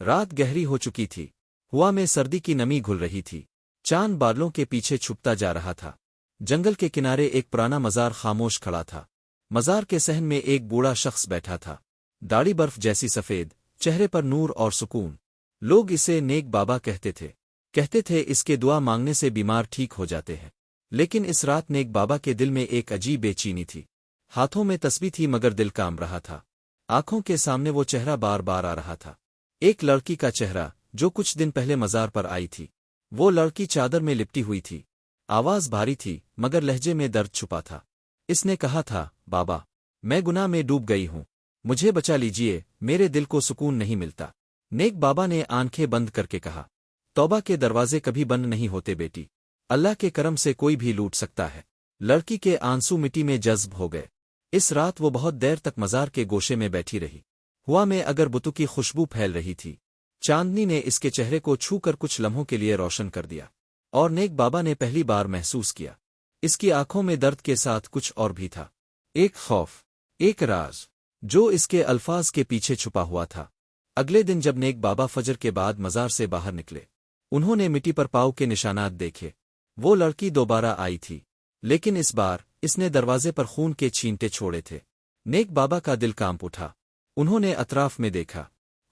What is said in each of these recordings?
رات گہری ہو چکی تھی، ہوا میں سردی کی نمی گھل رہی تھی، چاند بادلوں کے پیچھے چھپتا جا رہا تھا۔ جنگل کے کنارے ایک پرانا مزار خاموش کھڑا تھا۔ مزار کے صحن میں ایک بوڑھا شخص بیٹھا تھا، داڑھی برف جیسی سفید، چہرے پر نور اور سکون۔ لوگ اسے نیک بابا کہتے تھے اس کے دعا مانگنے سے بیمار ٹھیک ہو جاتے ہیں۔ لیکن اس رات نیک بابا کے دل میں ایک عجیب بے چینی تھی۔ ہاتھوں میں تسبیح تھی مگر دل کام رہا تھا۔ آنکھوں کے سامنے وہ چہرہ بار بار آ رہا تھا، ایک لڑکی کا چہرہ جو کچھ دن پہلے مزار پر آئی تھی۔ وہ لڑکی چادر میں لپٹی ہوئی تھی، آواز بھاری تھی مگر لہجے میں درد چھپا تھا۔ اس نے کہا تھا، بابا میں گناہ میں ڈوب گئی ہوں، مجھے بچا لیجئے، میرے دل کو سکون نہیں ملتا۔ نیک بابا نے آنکھیں بند کر کے کہا، توبہ کے دروازے کبھی بند نہیں ہوتے بیٹی، اللہ کے کرم سے کوئی بھی لوٹ سکتا ہے۔ لڑکی کے آنسو مٹی میں جذب ہو گئے۔ اس رات وہ بہت دیر تک مزار کے گوشے میں بیٹھی رہی۔ ہوا میں اگر بتوں کی خوشبو پھیل رہی تھی، چاندنی نے اس کے چہرے کو چھو کر کچھ لمحوں کے لیے روشن کر دیا، اور نیک بابا نے پہلی بار محسوس کیا اس کی آنکھوں میں درد کے ساتھ کچھ اور بھی تھا، ایک خوف، ایک راز جو اس کے الفاظ کے پیچھے چھپا ہوا تھا۔ اگلے دن جب نیک بابا فجر کے بعد مزار سے باہر نکلے، انہوں نے مٹی پر پاؤں کے نشانات دیکھے۔ وہ لڑکی دوبارہ آئی تھی، لیکن اس بار اس نے دروازے پر خون کے چھینٹے چھوڑے تھے۔ نیک بابا کا دل کانپ اٹھا۔ انہوں نے اطراف میں دیکھا،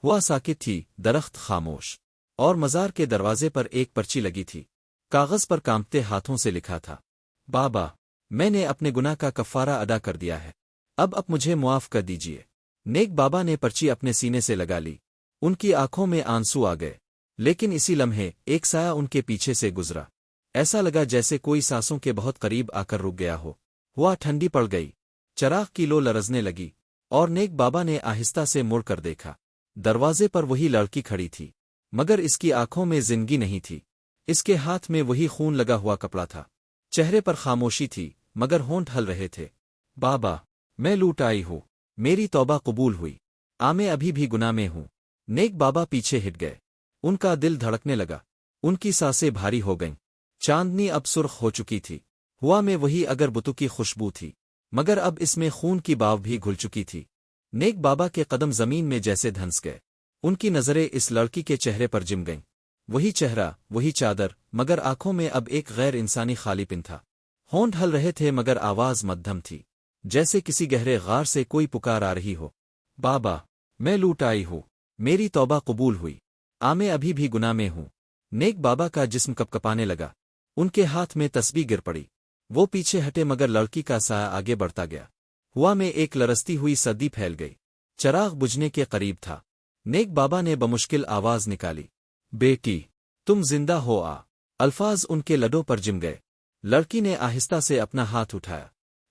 ہوا ساکت تھی، درخت خاموش، اور مزار کے دروازے پر ایک پرچی لگی تھی۔ کاغذ پر کانپتے ہاتھوں سے لکھا تھا، بابا میں نے اپنے گناہ کا کفارہ ادا کر دیا ہے، اب مجھے معاف کر دیجیے۔ نیک بابا نے پرچی اپنے سینے سے لگا لی، ان کی آنکھوں میں آنسو آ گئے، لیکن اسی لمحے ایک سایہ ان کے پیچھے سے گزرا۔ ایسا لگا جیسے کوئی سانسوں کے بہت قریب آ کر رک گیا ہو۔ ہوا ٹھنڈی پڑ گئی، چراغ کی لو لرزنے لگی، اور نیک بابا نے آہستہ سے مڑ کر دیکھا۔ دروازے پر وہی لڑکی کھڑی تھی، مگر اس کی آنکھوں میں زندگی نہیں تھی۔ اس کے ہاتھ میں وہی خون لگا ہوا کپڑا تھا، چہرے پر خاموشی تھی مگر ہونٹ ہل رہے تھے۔ بابا میں لوٹ آئی ہوں، میری توبہ قبول ہوئی، میں ابھی بھی گناہ میں ہوں۔ نیک بابا پیچھے ہٹ گئے، ان کا دل دھڑکنے لگا، ان کی سانسیں بھاری ہو گئیں۔ چاندنی اب سرخ ہو چکی تھی، ہوا میں وہی اگر بتوں کی خوشبو تھی، مگر اب اس میں خون کی باو بھی گھل چکی تھی۔ نیک بابا کے قدم زمین میں جیسے دھنس گئے، ان کی نظریں اس لڑکی کے چہرے پر جم گئیں۔ وہی چہرہ، وہی چادر، مگر آنکھوں میں اب ایک غیر انسانی خالی پن تھا۔ ہونٹ ہل رہے تھے مگر آواز مدھم تھی، جیسے کسی گہرے غار سے کوئی پکار آ رہی ہو۔ بابا میں لوٹ آئی ہوں، میری توبہ قبول ہوئی، میں ابھی بھی گناہ میں ہوں۔ نیک بابا کا جسم کپکپانے لگا، ان کے ہاتھ میں تسبیح گر پڑی۔ وہ پیچھے ہٹے مگر لڑکی کا سایہ آگے بڑھتا گیا۔ ہوا میں ایک لرزتی ہوئی سردی پھیل گئی، چراغ بجھنے کے قریب تھا۔ نیک بابا نے بمشکل آواز نکالی، بیٹی تم زندہ ہو آ۔ الفاظ ان کے لڈوں پر جم گئے۔ لڑکی نے آہستہ سے اپنا ہاتھ اٹھایا،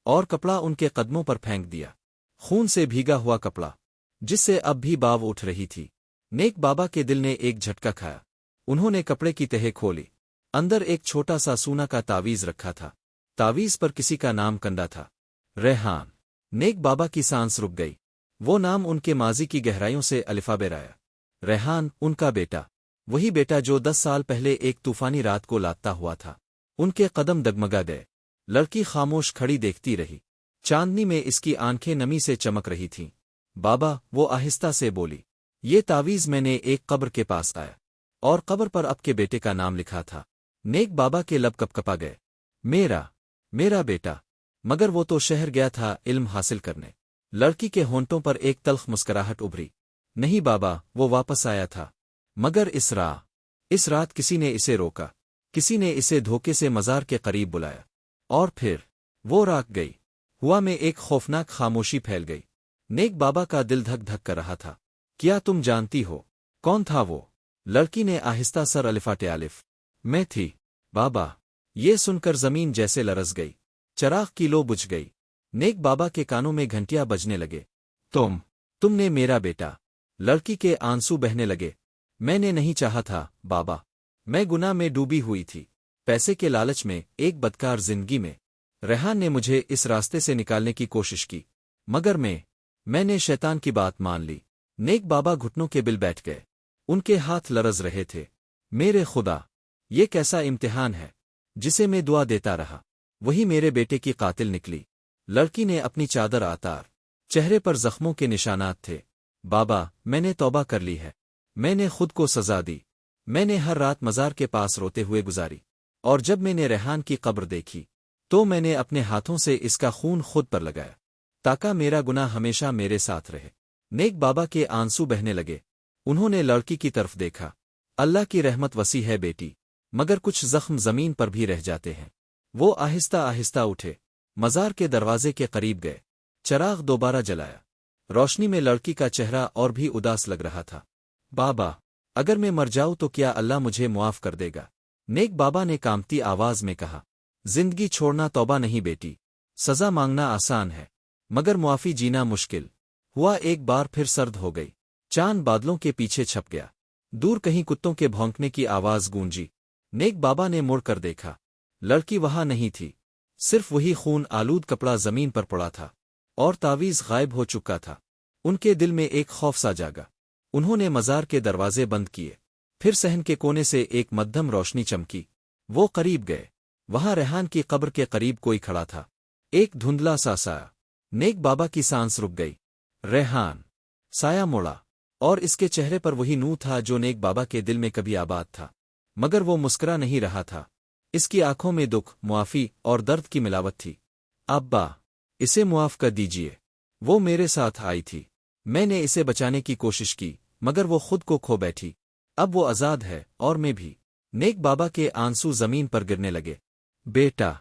اور کپڑا ان کے قدموں پر پھینک دیا، خون سے بھیگا ہوا کپڑا جس سے اب بھی باو اٹھ رہی تھی۔ نیک بابا کے دل نے ایک جھٹکا کھایا، انہوں نے کپڑے کی تہہ کھولی، اندر ایک چھوٹا سا سونا کا تعویذ رکھا تھا۔ تعویذ پر کسی کا نام کندا تھا، ریحان۔ نیک بابا کی سانس رک گئی، وہ نام ان کے ماضی کی گہرائیوں سے الفابے رایا۔ ریحان ان کا بیٹا، وہی بیٹا جو 10 سال پہلے ایک طوفانی رات کو لاپتہ ہوا تھا۔ ان کے قدم ڈگمگا گئے۔ لڑکی خاموش کھڑی دیکھتی رہی، چاندنی میں اس کی آنکھیں نمی سے چمک رہی تھیں۔ بابا وہ آہستہ سے بولی، یہ تعویذ میں نے ایک قبر کے پاس آیا، اور قبر پر آپ کے بیٹے کا نام لکھا تھا۔ نیک بابا کے لب کپکپا گئے، میرا بیٹا، مگر وہ تو شہر گیا تھا علم حاصل کرنے۔ لڑکی کے ہونٹوں پر ایک تلخ مسکراہٹ ابھری، نہیں بابا وہ واپس آیا تھا، مگر اس رات کسی نے اسے روکا، کسی نے اسے دھوکے سے مزار کے قریب بلایا، اور پھر وہ رات گئی۔ ہوا میں ایک خوفناک خاموشی پھیل گئی۔ نیک بابا کا دل دھک دھک کر رہا تھا، کیا تم جانتی ہو کون تھا وہ؟ لڑکی نے آہستہ سر الفاٹے الف، میں تھی بابا۔ یہ سن کر زمین جیسے لرز گئی، چراغ کی لو بجھ گئی۔ نیک بابا کے کانوں میں گھنٹیاں بجنے لگے، تم نے میرا بیٹا۔ لڑکی کے آنسو بہنے لگے، میں نے نہیں چاہا تھا بابا، میں گناہ میں ڈوبی ہوئی تھی، پیسے کے لالچ میں، ایک بدکار زندگی میں۔ ریحان نے مجھے اس راستے سے نکالنے کی کوشش کی، مگر میں نے شیطان کی بات مان لی۔ نیک بابا گھٹنوں کے بل بیٹھ گئے، ان کے ہاتھ لرز رہے تھے۔ میرے خدا، یہ کیسا امتحان ہے؟ جسے میں دعا دیتا رہا وہی میرے بیٹے کی قاتل نکلی۔ لڑکی نے اپنی چادر آتار، چہرے پر زخموں کے نشانات تھے۔ بابا میں نے توبہ کر لی ہے، میں نے خود کو سزا دی۔ میں نے ہر رات مزار کے پاس روتے ہوئے گزاری، اور جب میں نے ریحان کی قبر دیکھی تو میں نے اپنے ہاتھوں سے اس کا خون خود پر لگایا تاکہ میرا گناہ ہمیشہ میرے ساتھ رہے۔ نیک بابا کے آنسو بہنے لگے۔ انہوں نے لڑکی کی طرف دیکھا۔ اللہ کی رحمت وسیع ہے بیٹی، مگر کچھ زخم زمین پر بھی رہ جاتے ہیں۔ وہ آہستہ آہستہ اٹھے، مزار کے دروازے کے قریب گئے، چراغ دوبارہ جلایا۔ روشنی میں لڑکی کا چہرہ اور بھی اداس لگ رہا تھا۔ بابا، اگر میں مر جاؤں تو کیا اللہ مجھے معاف کر دے گا؟ نیک بابا نے کانپتی آواز میں کہا۔ زندگی چھوڑنا توبہ نہیں بیٹی، سزا مانگنا آسان ہے مگر معافی جینا مشکل۔ ہوا ایک بار پھر سرد ہو گئی، چاند بادلوں کے پیچھے چھپ گیا، دور کہیں کتوں کے بھونکنے کی آواز گونجی۔ نیک بابا نے مڑ کر دیکھا، لڑکی وہاں نہیں تھی، صرف وہی خون آلود کپڑا زمین پر پڑا تھا، اور تعویذ غائب ہو چکا تھا۔ ان کے دل میں ایک خوف سا جاگا۔ انہوں نے مزار کے دروازے بند کیے، پھر صحن کے کونے سے ایک مدھم روشنی چمکی۔ وہ قریب گئے، وہاں ریحان کی قبر کے قریب کوئی کھڑا تھا، ایک دھندلا سا سایہ۔ نیک بابا کی سانس رک گئی۔ ریحان! سایہ موڑا، اور اس کے چہرے پر وہی نور تھا جو نیک بابا کے دل میں کبھی آباد تھا، مگر وہ مسکرا نہیں رہا تھا۔ اس کی آنکھوں میں دکھ، معافی اور درد کی ملاوٹ تھی۔ ابا، اسے معاف کر دیجیے، وہ میرے ساتھ آئی تھی، میں نے اسے بچانے کی کوشش کی مگر وہ خود کو کھو بیٹھی۔ اب وہ آزاد ہے اور میں بھی۔ نیک بابا کے آنسو زمین پر گرنے لگے۔ بیٹا،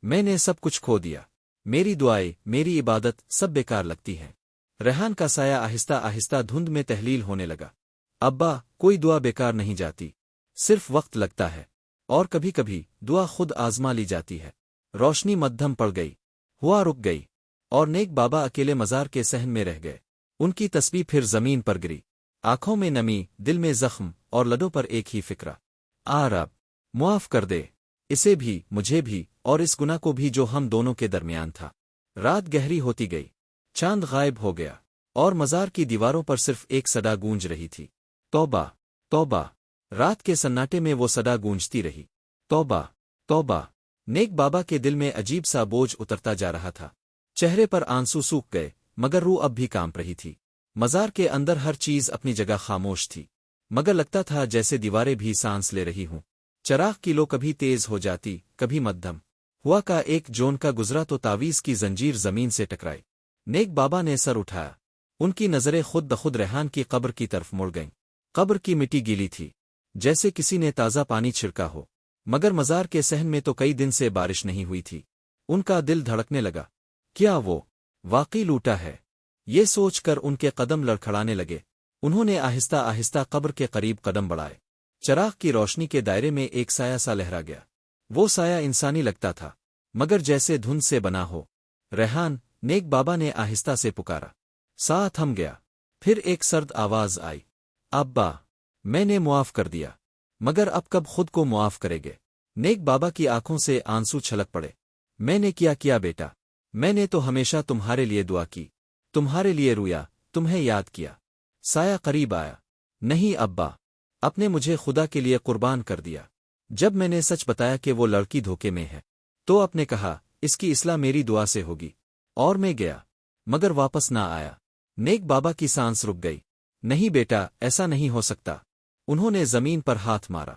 میں نے سب کچھ کھو دیا، میری دعائیں، میری عبادت سب بیکار لگتی ہیں۔ ریحان کا سایہ آہستہ آہستہ دھند میں تحلیل ہونے لگا۔ ابا، کوئی دعا بیکار نہیں جاتی، صرف وقت لگتا ہے، اور کبھی کبھی دعا خود آزما لی جاتی ہے۔ روشنی مدھم پڑ گئی، ہوا رک گئی، اور نیک بابا اکیلے مزار کے صحن میں رہ گئے۔ ان کی تسبیح پھر زمین پر گری، آنکھوں میں نمی، دل میں زخم، اور لدوں پر ایک ہی فکرہ، رب معاف کر دے، اسے بھی، مجھے بھی، اور اس گناہ کو بھی جو ہم دونوں کے درمیان تھا۔ رات گہری ہوتی گئی، چاند غائب ہو گیا، اور مزار کی دیواروں پر صرف ایک صدا گونج رہی تھی، توبہ، توبہ۔ رات کے سناٹے میں وہ صدا گونجتی رہی، توبہ، توبہ۔ نیک بابا کے دل میں عجیب سا بوجھ اترتا جا رہا تھا، چہرے پر آنسو سوکھ گئے مگر روح اب بھی کانپ رہی تھی۔ مزار کے اندر ہر چیز اپنی جگہ خاموش تھی، مگر لگتا تھا جیسے دیواریں بھی سانس لے رہی ہوں۔ چراغ کی لو کبھی تیز ہو جاتی، کبھی مدھم۔ ہوا کا ایک جون کا گزرا تو تعویذ کی زنجیر زمین سے ٹکرائی۔ نیک بابا نے سر اٹھایا، ان کی نظریں خود بخود ریحان کی قبر کی طرف مڑ گئیں۔ قبر کی مٹی گیلی تھی، جیسے کسی نے تازہ پانی چھڑکا ہو، مگر مزار کے صحن میں تو کئی دن سے بارش نہیں ہوئی تھی۔ ان کا دل دھڑکنے لگا، کیا وہ واقعی لوٹا ہے؟ یہ سوچ کر ان کے قدم لڑکھڑانے لگے۔ انہوں نے آہستہ آہستہ قبر کے قریب قدم بڑھائے۔ چراغ کی روشنی کے دائرے میں ایک سایہ سا لہرا گیا۔ وہ سایہ انسانی لگتا تھا، مگر جیسے دھند سے بنا ہو۔ ریحان! نیک بابا نے آہستہ سے پکارا۔ سایہ تھم گیا، پھر ایک سرد آواز آئی، ابا، میں نے معاف کر دیا، مگر اب کب خود کو معاف کرے گے؟ نیک بابا کی آنکھوں سے آنسو چھلک پڑے۔ میں نے کیا بیٹا؟ میں نے تو ہمیشہ تمہارے لیے دعا کی، تمہارے لیے رویا، تمہیں یاد کیا۔ سایہ قریب آیا۔ نہیں ابا، اپنے مجھے خدا کے لیے قربان کر دیا۔ جب میں نے سچ بتایا کہ وہ لڑکی دھوکے میں ہے تو آپ نے کہا اس کی اصلاح میری دعا سے ہوگی، اور میں گیا مگر واپس نہ آیا۔ نیک بابا کی سانس رک گئی۔ نہیں بیٹا، ایسا نہیں ہو سکتا۔ انہوں نے زمین پر ہاتھ مارا،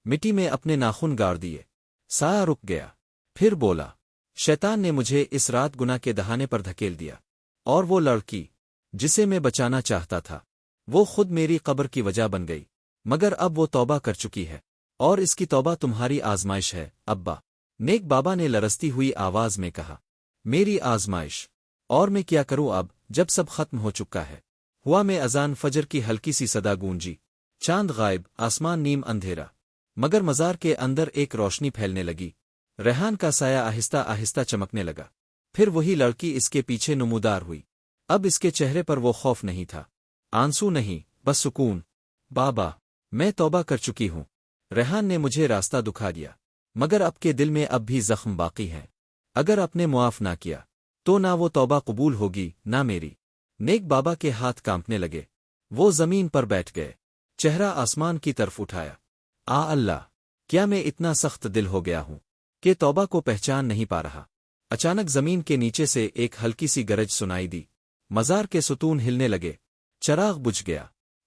مٹی میں اپنے ناخن گاڑ دیے۔ سایہ رک گیا، پھر بولا، شیطان نے مجھے اس رات گناہ کے دہانے پر دھکیل دیا، اور وہ لڑکی جسے میں بچانا چاہتا تھا وہ خود میری قبر کی وجہ بن گئی، مگر اب وہ توبہ کر چکی ہے، اور اس کی توبہ تمہاری آزمائش ہے ابا۔ نیک بابا نے لرزتی ہوئی آواز میں کہا، میری آزمائش؟ اور میں کیا کروں اب جب سب ختم ہو چکا ہے؟ ہوا میں اذان فجر کی ہلکی سی صدا گونجی، چاند غائب، آسمان نیم اندھیرا، مگر مزار کے اندر ایک روشنی پھیلنے لگی۔ ریحان کا سایہ آہستہ آہستہ چمکنے لگا، پھر وہی لڑکی اس کے پیچھے نمودار ہوئی۔ اب اس کے چہرے پر وہ خوف نہیں تھا، آنسو نہیں، بس سکون۔ بابا، میں توبہ کر چکی ہوں، ریحان نے مجھے راستہ دکھا دیا، مگر اب کے دل میں اب بھی زخم باقی ہیں۔ اگر آپ نے معاف نہ کیا تو نہ وہ توبہ قبول ہوگی نہ میری۔ نیک بابا کے ہاتھ کانپنے لگے، وہ زمین پر بیٹھ گئے، چہرہ آسمان کی طرف اٹھایا۔ اللہ! کیا میں اتنا سخت دل ہو گیا ہوں کہ توبہ کو پہچان نہیں پا رہا؟ اچانک زمین کے نیچے سے ایک ہلکی سی گرج سنائی دی، مزار کے ستون ہلنے لگے، چراغ بجھ گیا،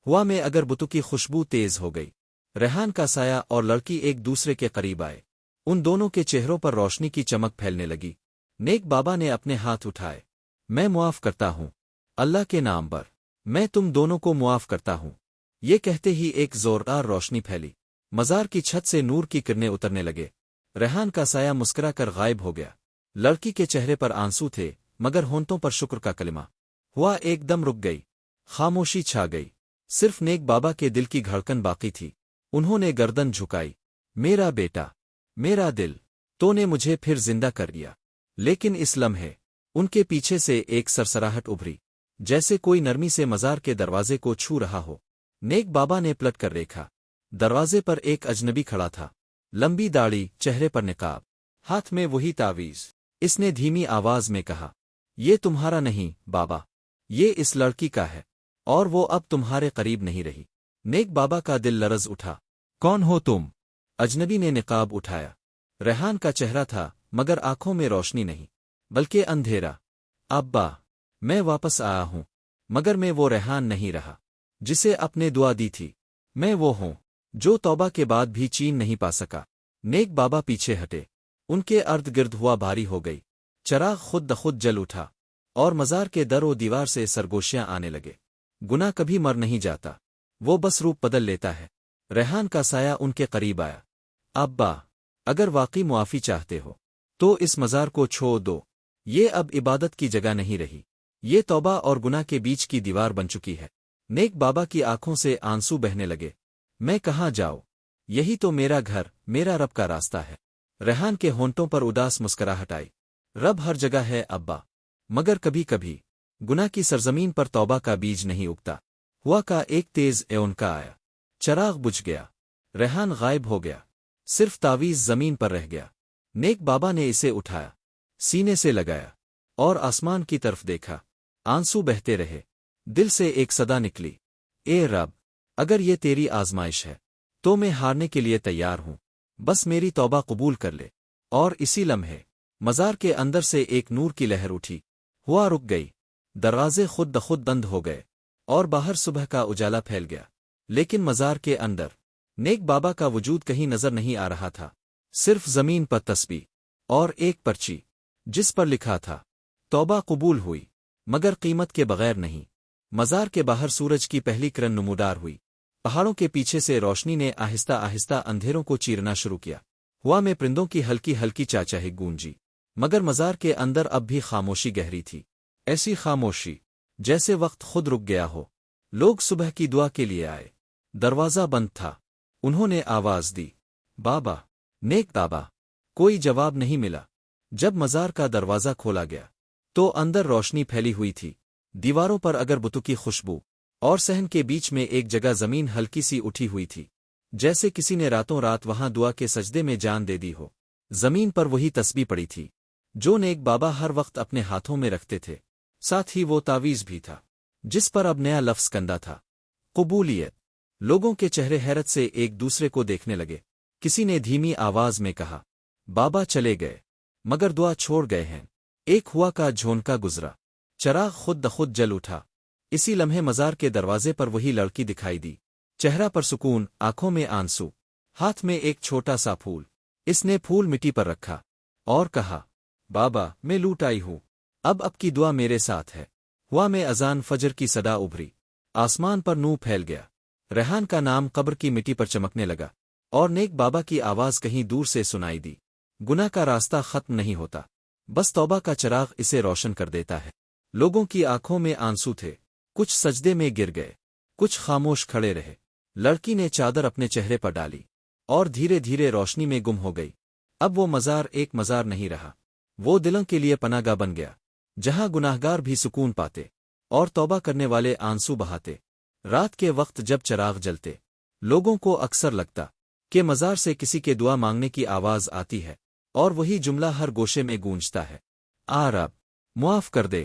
ہوا میں اگر بتوں کی خوشبو تیز ہو گئی۔ ریحان کا سایہ اور لڑکی ایک دوسرے کے قریب آئے۔ ان دونوں کے چہروں پر روشنی کی چمک پھیلنے لگی۔ نیک بابا نے اپنے ہاتھ اٹھائے۔ میں معاف کرتا ہوں، اللہ کے نام پر میں تم دونوں کو معاف کرتا ہوں۔ یہ کہتے ہی ایک زوردار روشنی پھیلی۔ مزار کی چھت سے نور کی کرنیں اترنے لگے۔ ریحان کا سایہ مسکرا کر غائب ہو گیا۔ لڑکی کے چہرے پر آنسو تھے، مگر ہونٹوں پر شکر کا کلمہ۔ ہوا ایک دم رک گئی۔ خاموشی چھا گئی۔ صرف نیک بابا کے دل کی دھڑکن باقی تھی۔ انہوں نے گردن جھکائی۔ میرا بیٹا، میرا دل، تو نے مجھے پھر زندہ کر دیا۔ لیکن اس لمحے ان کے پیچھے سے ایک سرسراہٹ ابھری، جیسے کوئی نرمی سے مزار کے دروازے کو چھو رہا ہو۔ نیک بابا نے پلٹ کر دیکھا۔ دروازے پر ایک اجنبی کھڑا تھا، لمبی داڑھی، چہرے پر نقاب، ہاتھ میں وہی تعویذ۔ اس نے دھیمی آواز میں کہا، یہ تمہارا نہیں بابا، یہ اس لڑکی کا ہے، اور وہ اب تمہارے قریب نہیں رہی۔ نیک بابا کا دل لرز اٹھا۔ کون ہو تم؟ اجنبی نے نقاب اٹھایا۔ ریحان کا چہرہ تھا، مگر آنکھوں میں روشنی نہیں، بلکہ اندھیرا۔ ابا، میں واپس آیا ہوں، مگر میں وہ ریحان نہیں رہا جسے اپنے دعا دی تھی۔ میں وہ ہوں جو توبہ کے بعد بھی چین نہیں پا سکا۔ نیک بابا پیچھے ہٹے۔ ان کے ارد گرد ہوا بھاری ہو گئی۔ چراغ خود بخود جل اٹھا، اور مزار کے در و دیوار سے سرگوشیاں آنے لگے۔ گناہ کبھی مر نہیں جاتا، وہ بس روپ بدل لیتا ہے۔ ریحان کا سایہ ان کے قریب آیا۔ ابا، اگر واقعی معافی چاہتے ہو تو اس مزار کو چھوڑ دو۔ یہ اب عبادت کی جگہ نہیں رہی، یہ توبہ اور گناہ کے بیچ کی دیوار بن چکی ہے۔ نیک بابا کی آنکھوں سے آنسو بہنے لگے۔ میں کہاں جاؤں؟ یہی تو میرا گھر، میرا رب کا راستہ ہے۔ ریحان کے ہونٹوں پر اداس مسکراہٹ آئی۔ رب ہر جگہ ہے ابا، مگر کبھی کبھی گناہ کی سرزمین پر توبہ کا بیج نہیں اگتا۔ ہوا کا ایک تیز اون کا آیا۔ چراغ بجھ گیا۔ ریحان غائب ہو گیا، صرف تعویذ زمین پر رہ گیا۔ نیک بابا نے اسے اٹھایا، سینے سے لگایا، اور آسمان کی طرف دیکھا۔ آنسو بہتے رہے۔ دل سے ایک صدا نکلی، اے رب، اگر یہ تیری آزمائش ہے تو میں ہارنے کے لیے تیار ہوں، بس میری توبہ قبول کر لے۔ اور اسی لمحے مزار کے اندر سے ایک نور کی لہر اٹھی۔ ہوا رک گئی۔ دروازے خود بخود بند ہو گئے، اور باہر صبح کا اجالا پھیل گیا۔ لیکن مزار کے اندر نیک بابا کا وجود کہیں نظر نہیں آ رہا تھا، صرف زمین پر تسبیح اور ایک پرچی جس پر لکھا تھا، توبہ قبول ہوئی، مگر قیمت کے بغیر نہیں۔ مزار کے باہر سورج کی پہلی کرن نمودار ہوئی۔ پہاڑوں کے پیچھے سے روشنی نے آہستہ آہستہ اندھیروں کو چیرنا شروع کیا۔ ہوا میں پرندوں کی ہلکی ہلکی چہچہی گونجی، مگر مزار کے اندر اب بھی خاموشی گہری تھی، ایسی خاموشی جیسے وقت خود رک گیا ہو۔ لوگ صبح کی دعا کے لیے آئے۔ دروازہ بند تھا۔ انہوں نے آواز دی، بابا، نیک بابا۔ کوئی جواب نہیں ملا۔ جب مزار کا دروازہ کھولا گیا تو اندر روشنی پھیلی ہوئی تھی۔ دیواروں پر اگر بتوں کی خوشبو، اور صحن کے بیچ میں ایک جگہ زمین ہلکی سی اٹھی ہوئی تھی، جیسے کسی نے راتوں رات وہاں دعا کے سجدے میں جان دے دی ہو۔ زمین پر وہی تسبیح پڑی تھی جو نیک بابا ہر وقت اپنے ہاتھوں میں رکھتے تھے، ساتھ ہی وہ تعویذ بھی تھا جس پر اب نیا لفظ کندہ تھا، قبولیت۔ لوگوں کے چہرے حیرت سے ایک دوسرے کو دیکھنے لگے۔ کسی نے دھیمی آواز میں کہا، بابا چلے گئے، مگر دعا چھوڑ گئے ہیں۔ ایک ہوا کا جھونکا گزرا۔ چراغ خود بخود جل اٹھا۔ اسی لمحے مزار کے دروازے پر وہی لڑکی دکھائی دی، چہرہ پر سکون، آنکھوں میں آنسو، ہاتھ میں ایک چھوٹا سا پھول۔ اس نے پھول مٹی پر رکھا اور کہا، بابا، میں لوٹ آئی ہوں، اب کی دعا میرے ساتھ ہے۔ ہوا میں اذان فجر کی صدا ابھری۔ آسمان پر نور پھیل گیا۔ ریحان کا نام قبر کی مٹی پر چمکنے لگا، اور نیک بابا کی آواز کہیں دور سے سنائی دی، گناہ کا راستہ ختم نہیں ہوتا، بس توبہ کا چراغ اسے روشن کر دیتا ہے۔ لوگوں کی آنکھوں میں آنسو تھے، کچھ سجدے میں گر گئے، کچھ خاموش کھڑے رہے۔ لڑکی نے چادر اپنے چہرے پر ڈالی، اور دھیرے دھیرے روشنی میں گم ہو گئی۔ اب وہ مزار ایک مزار نہیں رہا، وہ دلوں کے لیے پناہ گاہ بن گیا، جہاں گناہگار بھی سکون پاتے، اور توبہ کرنے والے آنسو بہاتے۔ رات کے وقت جب چراغ جلتے، لوگوں کو اکثر لگتا کہ مزار سے کسی کے دعا مانگنے کی آواز آتی ہے، اور وہی جملہ ہر گوشے میں گونجتا ہے، آ رب، معاف کر دے،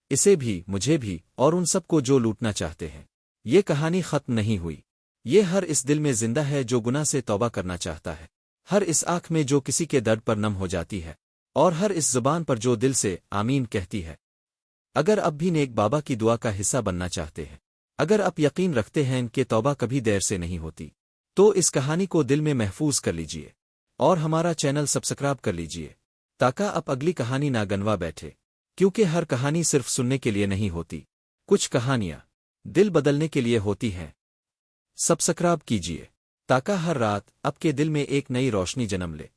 اسے بھی، مجھے بھی، اور ان سب کو جو لوٹنا چاہتے ہیں۔ یہ کہانی ختم نہیں ہوئی۔ یہ ہر اس دل میں زندہ ہے جو گناہ سے توبہ کرنا چاہتا ہے، ہر اس آنکھ میں جو کسی کے درد پر نم ہو جاتی ہے، اور ہر اس زبان پر جو دل سے آمین کہتی ہے۔ اگر اب بھی نیک بابا کی دعا کا حصہ بننا چاہتے ہیں اگر آپ یقین رکھتے ہیں کہ توبہ کبھی دیر سے نہیں ہوتی تو اس کہانی کو دل میں محفوظ کر لیجئے اور ہمارا چینل سبسکرائب کر لیجئے تاکہ آپ اگلی کہانی نہ گنوا بیٹھے، کیونکہ ہر کہانی صرف سننے کے لیے نہیں ہوتی، کچھ کہانیاں دل بدلنے کے لیے ہوتی ہیں۔ سبسکرائب کیجئے تاکہ ہر رات آپ کے دل میں ایک نئی روشنی جنم لے۔